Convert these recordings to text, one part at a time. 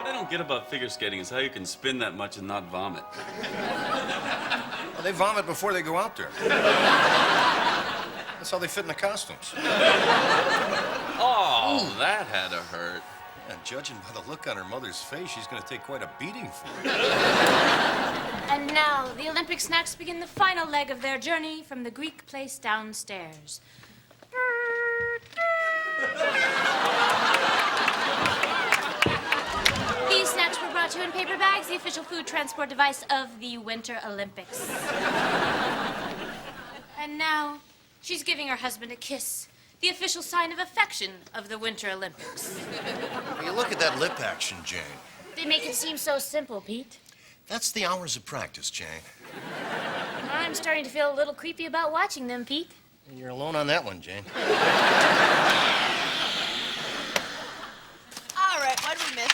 What I don't get about figure skating is how you can spin that much and not vomit. Well, they vomit before they go out there. That's how they fit in the costumes. Oh, that had to hurt. And judging by the look on her mother's face, she's going to take quite a beating for it. And now, the Olympic snacks begin the final leg of their journey from the Greek place downstairs. These snacks were brought to you in paper bags, the official food transport device of the Winter Olympics. And now, she's giving her husband a kiss, the official sign of affection of the Winter Olympics. You look at that lip action, Jane. They make it seem so simple, Pete. That's the hours of practice, Jane. I'm starting to feel a little creepy about watching them, Pete. You're alone on that one, Jane. All right, what did we miss?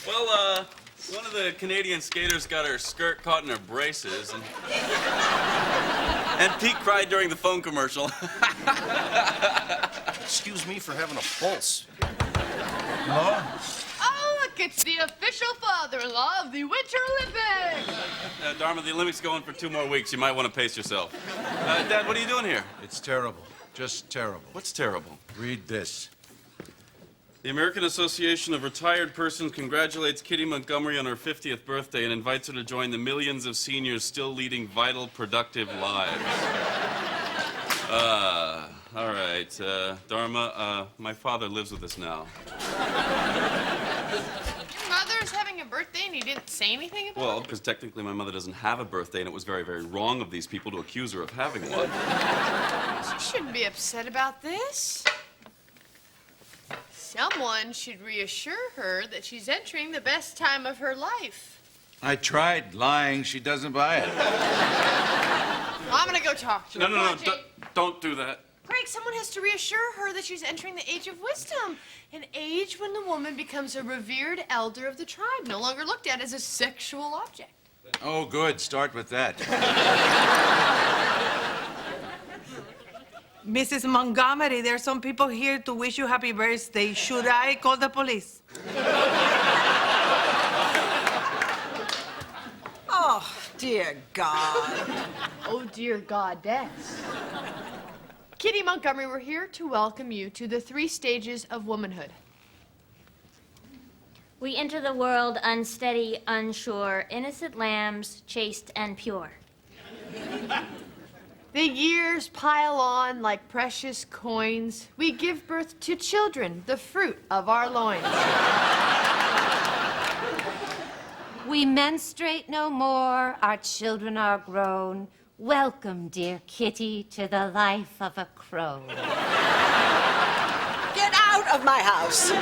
Well, one of the Canadian skaters got her skirt caught in her braces, and Pete cried during the phone commercial. Excuse me for having a pulse. Hello? Oh, look, it's the official father-in-law of the Winter Olympics. Dharma, the Olympics go on for 2 more weeks. You might want to pace yourself. Dad, what are you doing here? It's terrible. Just terrible. What's terrible? Read this. The American Association of Retired Persons congratulates Kitty Montgomery on her 50th birthday and invites her to join the millions of seniors still leading vital, productive lives. All right, Dharma, my father lives with us now. Your mother's having a birthday and you didn't say anything about Well, it? because technically my mother doesn't have a birthday, and it was very, very wrong of these people to accuse her of having one. She shouldn't be upset about this. Someone should reassure her that she's entering the best time of her life. I tried lying. She doesn't buy it. Well, I'm gonna go talk to her. No, Come on, Jane. don't do that. Craig, someone has to reassure her that she's entering the age of wisdom, an age when the woman becomes a revered elder of the tribe, no longer looked at as a sexual object. Oh, good. Start with that. Mrs. Montgomery, there are some people here to wish you happy birthday. Should I call the police? Oh, dear God. Oh, dear goddess. Kitty Montgomery, we're here to welcome you to the 3 stages of womanhood. We enter the world unsteady, unsure, innocent lambs, chaste and pure. The years pile on like precious coins. We give birth to children, the fruit of our loins. We menstruate no more, our children are grown. Welcome, dear Kitty, to the life of a crone. Get out of my house.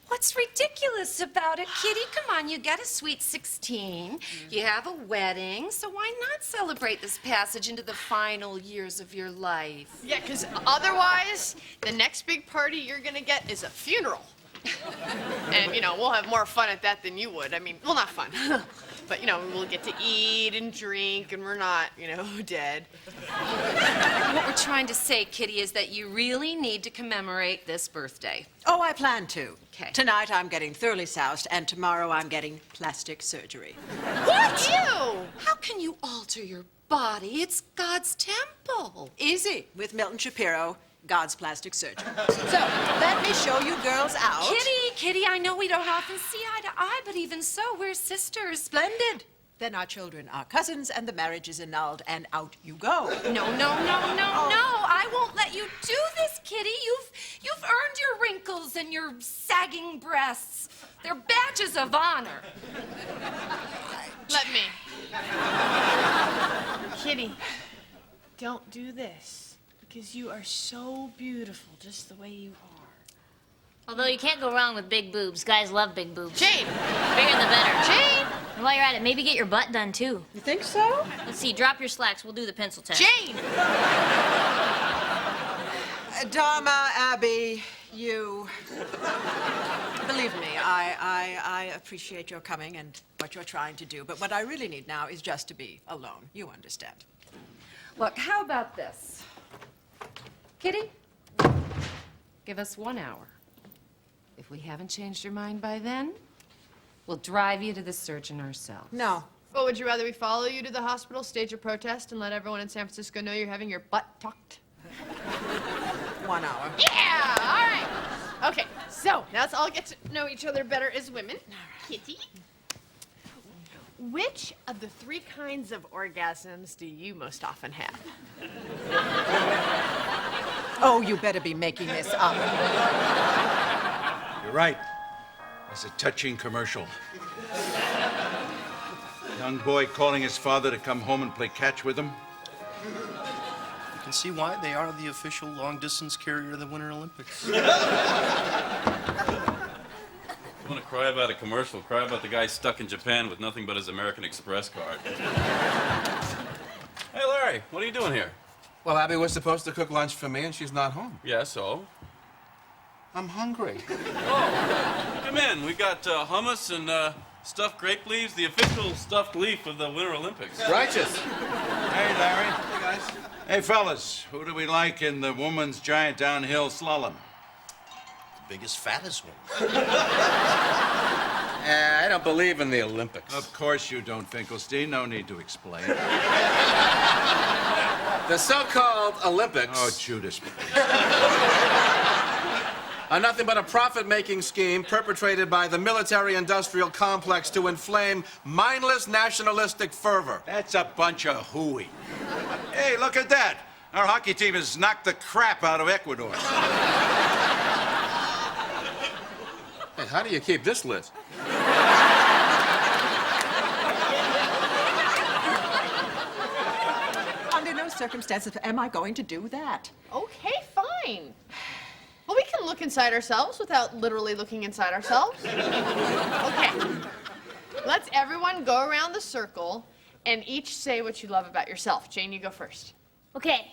What's ridiculous about it, Kitty? Come on, you get a sweet 16. You have a wedding, so why not celebrate this passage into the final years of your life? Yeah, because otherwise, the next big party you're gonna get is a funeral. And, we'll have more fun at that than you would. I mean, well, not fun. But, we'll get to eat and drink, and we're not, dead. What we're trying to say, Kitty, is that you really need to commemorate this birthday. Oh, I plan to. Okay. Tonight I'm getting thoroughly soused, and tomorrow I'm getting plastic surgery. What? Ew! How can you alter your body? It's God's temple. Easy, with Milton Shapiro, God's plastic surgeon. So, let me show you girls out. Kitty, I know we don't often see eye to eye, but even so, we're sisters. Splendid. Then our children are cousins, and the marriage is annulled, and out you go. No. I won't let you do this, Kitty. You've earned your wrinkles and your sagging breasts. They're badges of honor. Let me. Kitty, don't do this. Because you are so beautiful just the way you are. Although you can't go wrong with big boobs. Guys love big boobs. Jane! Bigger the better. Jane! And while you're at it, maybe get your butt done, too. You think so? Let's see, drop your slacks. We'll do the pencil test. Jane! Dharma, Abby, You... Believe me, I appreciate your coming and what you're trying to do, but what I really need now is just to be alone. You understand. Look, how about this? Kitty, give us 1 hour. If we haven't changed your mind by then, we'll drive you to the surgeon ourselves. No. Well, would you rather we follow you to the hospital, stage a protest, and let everyone in San Francisco know you're having your butt tucked? 1 hour. Yeah! All right. Okay, so now let's all get to know each other better as women. Kitty, which of the 3 kinds of orgasms do you most often have? Oh, you better be making this up. You're right. It's a touching commercial. Young boy calling his father to come home and play catch with him. You can see why they are the official long-distance carrier of the Winter Olympics. You want to cry about a commercial? Cry about the guy stuck in Japan with nothing but his American Express card. Hey, Larry, what are you doing here? Well, Abby was supposed to cook lunch for me, and she's not home. Yeah, so? I'm hungry. Come in. We got hummus and stuffed grape leaves, the official stuffed leaf of the Winter Olympics. Righteous. Hey, Larry. Hey, guys. Hey, fellas, who do we like in the women's giant downhill slalom? The biggest, fattest one. I don't believe in the Olympics. Of course you don't, Finkelstein. No need to explain. The so-called Olympics Oh, Judas. are nothing but a profit-making scheme perpetrated by the military-industrial complex to inflame mindless nationalistic fervor. That's a bunch of hooey. Hey, look at that. Our hockey team has knocked the crap out of Ecuador. Hey, how do you keep this list? Under no circumstances am I going to do that. Okay, fine. Well, we can look inside ourselves without literally looking inside ourselves. Okay. Let's everyone go around the circle and each say what you love about yourself. Jane, you go first. Okay.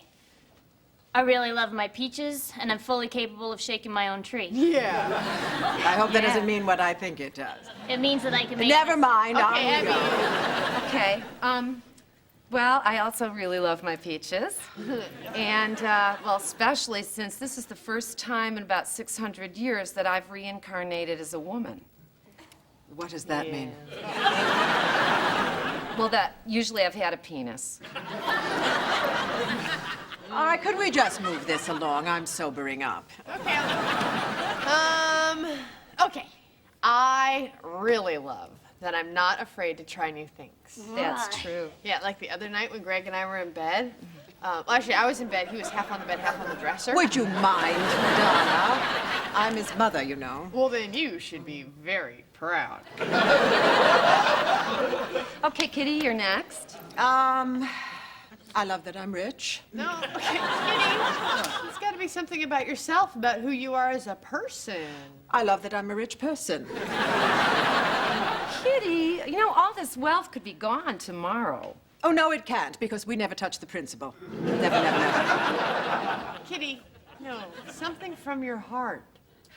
I really love my peaches, and I'm fully capable of shaking my own tree. Yeah. I hope that doesn't mean what I think it does. It means that I can make... Never mind. Okay, I'll go. Abby. Okay, well, I also really love my peaches. And, well, especially since this is the first time in about 600 years that I've reincarnated as a woman. What does that mean? Well, that usually I've had a penis. All right, could we just move this along? I'm sobering up. Okay. Okay. I really love that I'm not afraid to try new things. That's true. Yeah, like the other night when Greg and I were in bed. Well, actually, I was in bed. He was half on the bed, half on the dresser. Would you mind, Donna? I'm his mother, you know. Well, then you should be very proud. Okay, Kitty, you're next. I love that I'm rich. No, okay, Kitty. It's got to be something about yourself, about who you are as a person. I love that I'm a rich person. Kitty, you know, all this wealth could be gone tomorrow. Oh, no, it can't, because we never touch the principal. Never, never, never. Kitty, no, something from your heart.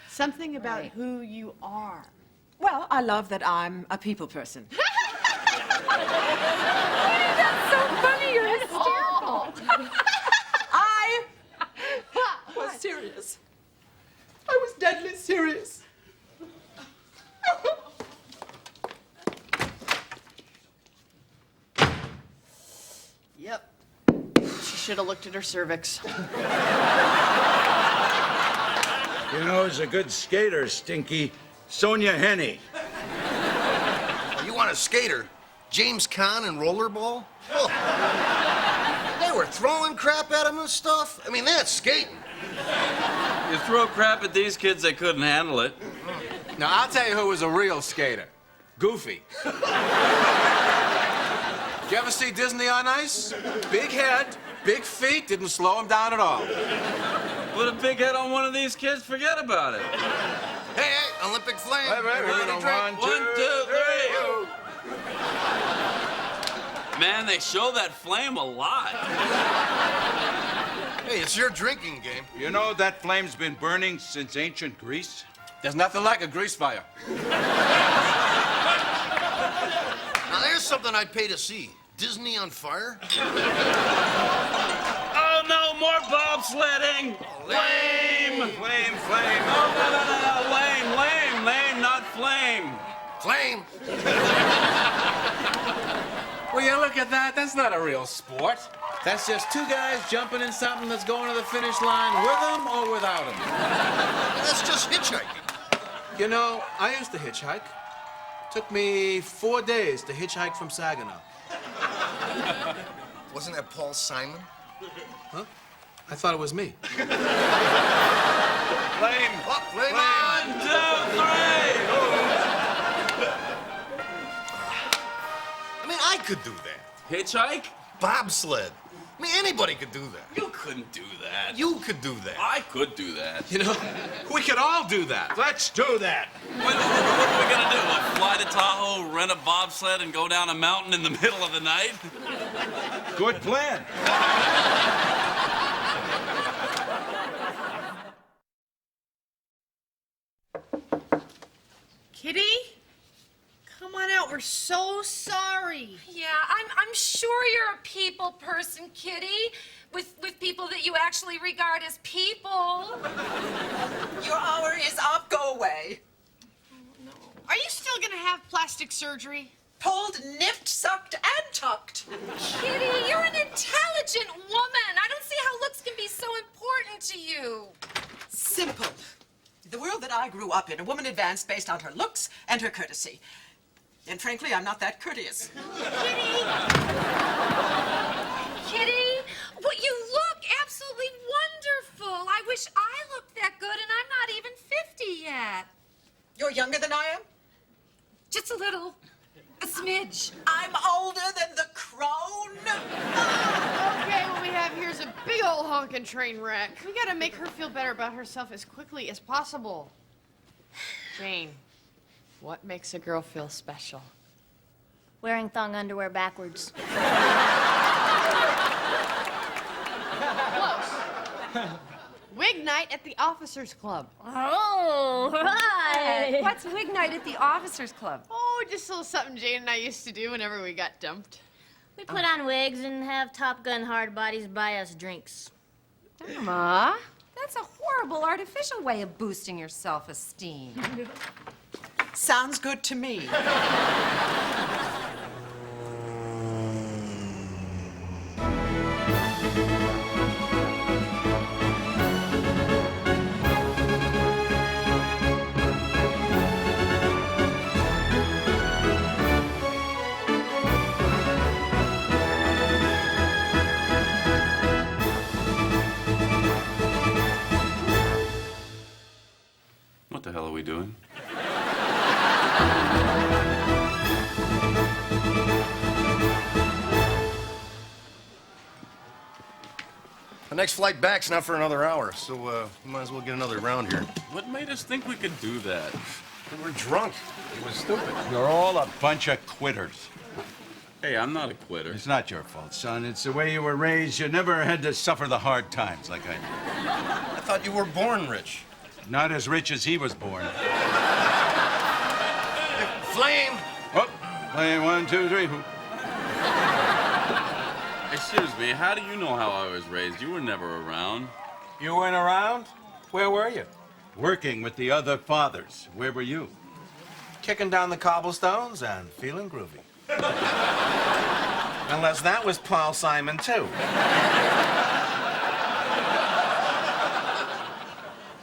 Something about Right. who you are. Well, I love that I'm a people person. That's so funny, you're hysterical. I was serious. I was deadly serious. Yep. She should have looked at her cervix. You know, who's a good skater, Stinky? Sonia Henney. You want a skater? James Caan and rollerball? Oh. They were throwing crap at him and stuff. I mean, that's skating. You throw crap at these kids, they couldn't handle it. Now, I'll tell you who was a real skater. Goofy. Did you ever see Disney on Ice? Big head, big feet, didn't slow him down at all. Put a big head on one of these kids, forget about it. Hey, hey, Olympic flame. Wait, Everybody drink. 1, 2, 3. Man, they show that flame a lot. Hey, it's your drinking game. You know that flame's been burning since ancient Greece? There's nothing like a grease fire. Now, there's something I'd pay to see. Disney on fire? Oh no, more bobsledding! Lame! Flame, flame. No, lame, not flame. Flame? Will you look at that? That's not a real sport. That's just two guys jumping in something that's going to the finish line with them or without them. That's just hitchhiking. You know, I used to hitchhike. Took me 4 days to hitchhike from Saginaw. Wasn't that Paul Simon? Huh? I thought it was me. Flame. Oh, flame. 1, 2, 3. I mean, I could do that. Hitchhike? Bobsled. I mean, anybody could do that. You couldn't do that. You could do that. I could do that. You know, we could all do that. Let's do that. What are we gonna do? What, fly to Tahoe, rent a bobsled, and go down a mountain in the middle of the night? Good plan. Kitty? Come on out. We're so sorry. Yeah, I'm sure you're a people person, Kitty, with people that you actually regard as people. Your hour is up. Go away. Are you still gonna have plastic surgery? Pulled, nipped, sucked, and tucked. Kitty, you're an intelligent woman. I don't see how looks can be so important to you. Simple. The world that I grew up in, a woman advanced based on her looks and her courtesy. And frankly, I'm not that courteous. Kitty, well, you look absolutely wonderful. I wish I looked that good, and I'm not even 50 yet. You're younger than I am? Just a little. A smidge. I'm older than the crone. Okay, what we have here is a big old honkin' train wreck. We gotta make her feel better about herself as quickly as possible. Jane, what makes a girl feel special? Wearing thong underwear backwards. Close. Wig night at the Officers Club. Oh, right. What's wig night at the Officers Club? Oh, just a little something Jane and I used to do whenever we got dumped. We put on wigs and have Top Gun hard bodies buy us drinks. Dharma, that's a horrible artificial way of boosting your self-esteem. Sounds good to me. What the hell are we doing? The next flight back's not for another hour, so we might as well get another round here. What made us think we could do that? We were drunk. It was stupid. You're all a bunch of quitters. Hey, I'm not a quitter. It's not your fault, son. It's the way you were raised. You never had to suffer the hard times like I did. I thought you were born rich. Not as rich as he was born. Flame! Oh, play 1, 2, 3. Excuse me, how do you know how I was raised? You were never around. You weren't around? Where were you? Working with the other fathers. Where were you? Kicking down the cobblestones and feeling groovy. Unless that was Paul Simon, too.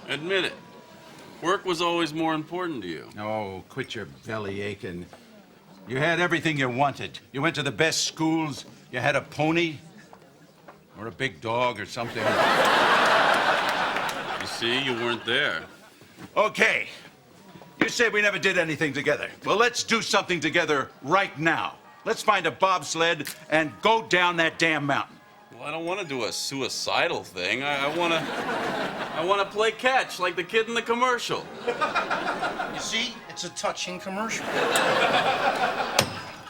Admit it. Work was always more important to you. Oh, quit your belly aching. You had everything you wanted. You went to the best schools. You had a pony. Or a big dog or something. You see, you weren't there. Okay. You said we never did anything together. Well, let's do something together right now. Let's find a bobsled and go down that damn mountain. Well, I don't want to do a suicidal thing. I want to play catch like the kid in the commercial. You see, it's a touching commercial.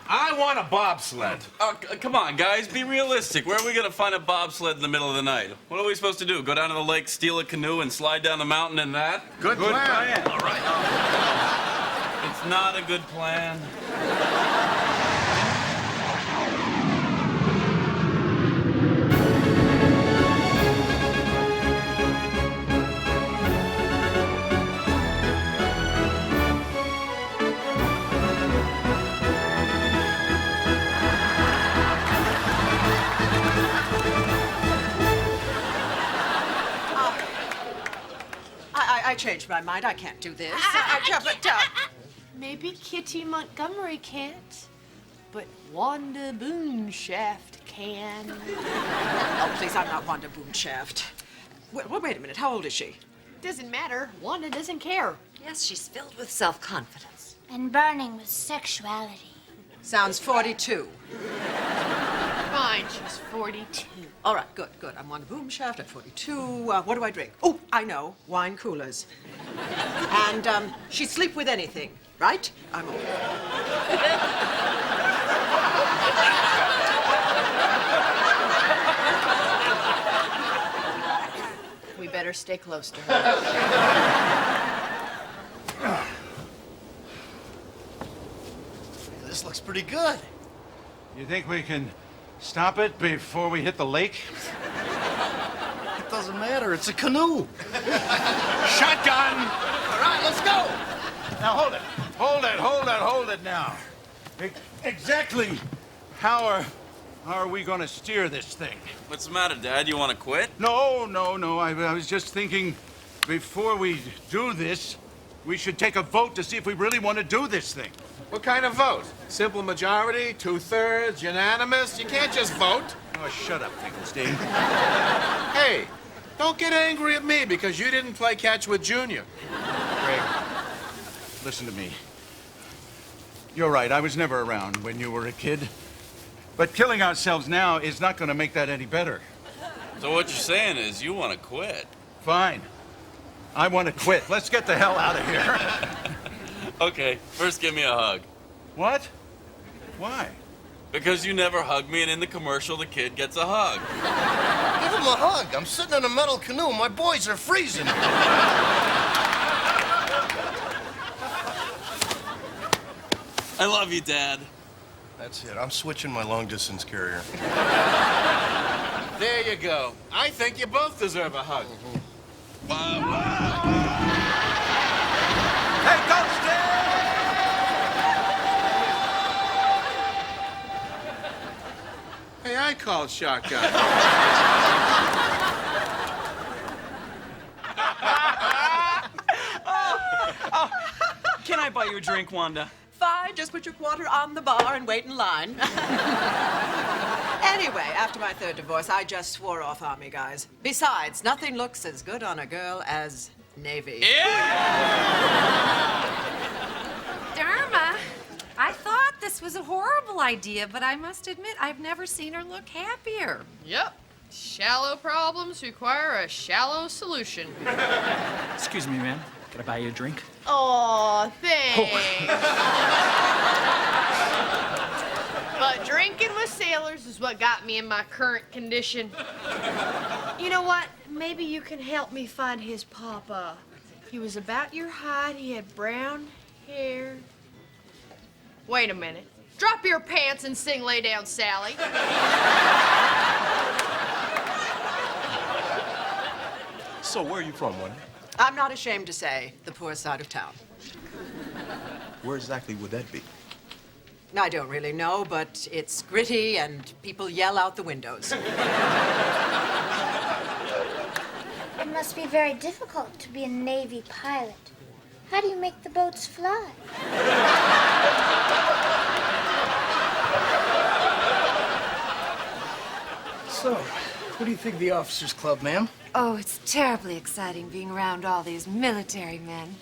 All I want a bobsled. Oh, come on, guys, be realistic. Where are we gonna find a bobsled in the middle of the night? What are we supposed to do? Go down to the lake, steal a canoe, and slide down the mountain in that? Good plan. All right. It's not a good plan. I changed my mind. I can't do this. Maybe Kitty Montgomery can't, but Wanda Boonshaft can. Oh, please, I'm not Wanda Boonshaft. Well, wait a minute. How old is she? Doesn't matter. Wanda doesn't care. Yes, she's filled with self-confidence. And burning with sexuality. Sounds 42. Fine, she's 42. All right, good. I'm Wanda Boomshaft at 42. What do I drink? Oh, I know. Wine coolers. And she'd sleep with anything, right? I'm old. We better stay close to her. This looks pretty good. You think we can stop it before we hit the lake? It doesn't matter. It's a canoe. Shotgun! All right, let's go. Now hold it now. Exactly how are we gonna steer this thing? What's the matter, Dad? You wanna quit? No. I was just thinking before we do this, we should take a vote to see if we really want to do this thing. What kind of vote? Simple majority, 2/3, unanimous? You can't just vote. Oh, shut up, Finkelstein. Hey, don't get angry at me because you didn't play catch with Junior. Greg, listen to me. You're right, I was never around when you were a kid. But killing ourselves now is not going to make that any better. So what you're saying is you wanna quit? Fine. I want to quit. Let's get the hell out of here. Okay, first give me a hug. What? Why? Because you never hug me, and in the commercial, the kid gets a hug. Give him a hug. I'm sitting in a metal canoe. My boys are freezing. I love you, Dad. That's it. I'm switching my long-distance carrier. There you go. I think you both deserve a hug. Hey, Ghosty! Hey, I called shotgun. Can I buy you a drink, Wanda? Fine, just put your quarter on the bar and wait in line. Anyway, after my third divorce, I just swore off Army guys. Besides, nothing looks as good on a girl as Navy. Dharma, I thought this was a horrible idea, but I must admit I've never seen her look happier. Yep. Shallow problems require a shallow solution. Excuse me, ma'am. Can I buy you a drink? Aw, thanks. But drinking with sailors is what got me in my current condition. You know what? Maybe you can help me find his papa. He was about your height. He had brown hair. Wait a minute. Drop your pants and sing Lay Down, Sally. So where are you from, Wanda? I'm not ashamed to say, the poor side of town. Where exactly would that be? I don't really know, but it's gritty and people yell out the windows. It must be very difficult to be a Navy pilot. How do you make the boats fly? So, what do you think of the Officers Club, ma'am? Oh, it's terribly exciting being around all these military men.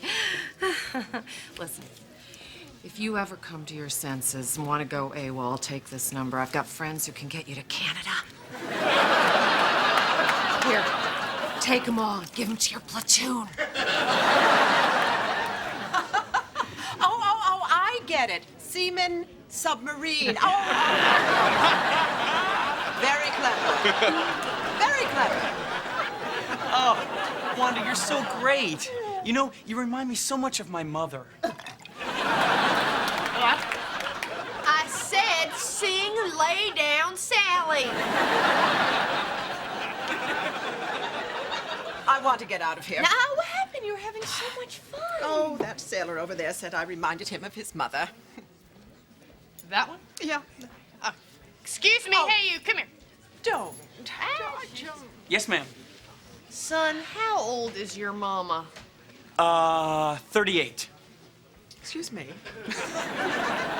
Listen, if you ever come to your senses and want to go AWOL, take this number. I've got friends who can get you to Canada. Here, take them all and give them to your platoon. Oh, I get it. Seamen Submarine. Oh! Very clever. Very clever. Oh, Wanda, you're so great. You know, you remind me so much of my mother. I said sing Lay Down Sally. I want to get out of here. Now, what happened? You were having so much fun. Oh, that sailor over there said I reminded him of his mother. That one? Yeah. Excuse me. Oh. Hey, you. Come here. Don't. Yes, ma'am. Son, how old is your mama? 38. Excuse me.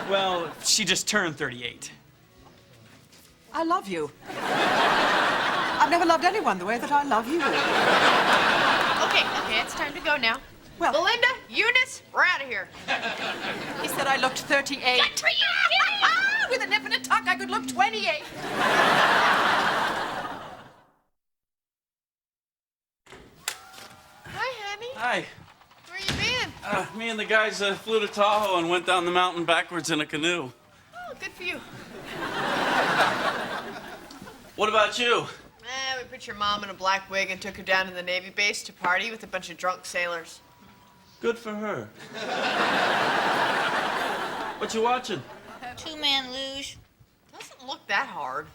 Well, she just turned 38. I love you. I've never loved anyone the way that I love you. Okay, it's time to go now. Well- Belinda, Eunice, we're out of here. He said I looked 38. With a nip and a tuck, I could look 28. Hi, honey. Hi. Where you been? Me and the guys flew to Tahoe and went down the mountain backwards in a canoe. Oh, good for you. What about you? We put your mom in a black wig and took her down to the Navy base to party with a bunch of drunk sailors. Good for her. What you watching? Two-man luge. Doesn't look that hard.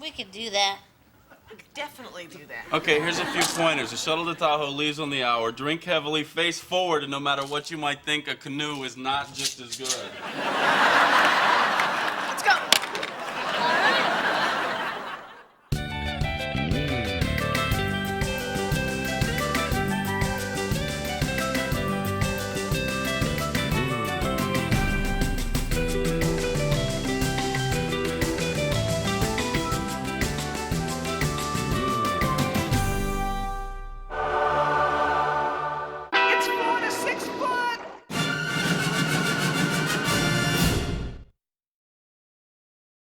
We could do that. We could definitely do that. Okay, here's a few pointers. The shuttle to Tahoe leaves on the hour. Drink heavily, face forward, and no matter what you might think, a canoe is not just as good.